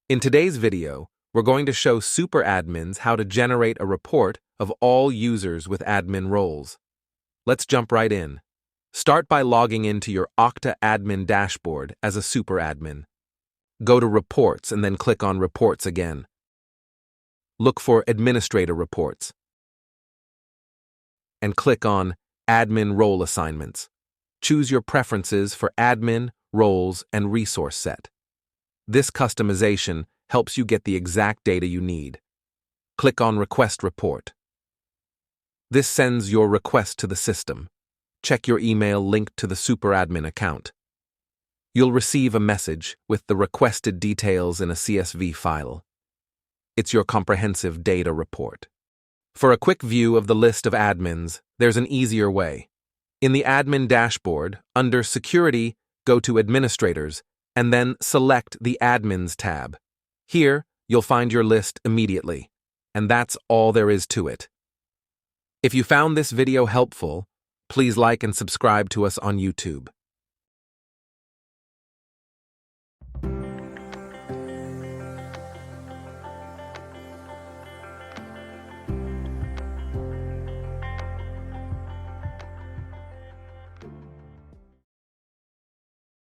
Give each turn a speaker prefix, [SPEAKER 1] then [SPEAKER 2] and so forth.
[SPEAKER 1] In today's video, we're going to show super admins how to generate a report of all users with admin roles. Let's jump right in. Start by logging into your Okta admin dashboard as a super admin. Go to Reports and then click on Reports again. Look for Administrator Reports and click on Admin Role Assignments. Choose your preferences for admin, roles, and resource set. This customization helps you get the exact data you need. Click on Request Report. This sends your request to the system. Check your email linked to the super admin account. You'll receive a message with the requested details in a CSV file. It's your comprehensive data report. For a quick view of the list of admins, there's an easier way. In the admin dashboard, under Security, go to Administrators, and then select the Admins tab. Here, you'll find your list immediately, and that's all there is to it. If you found this video helpful, please like and subscribe to us on YouTube.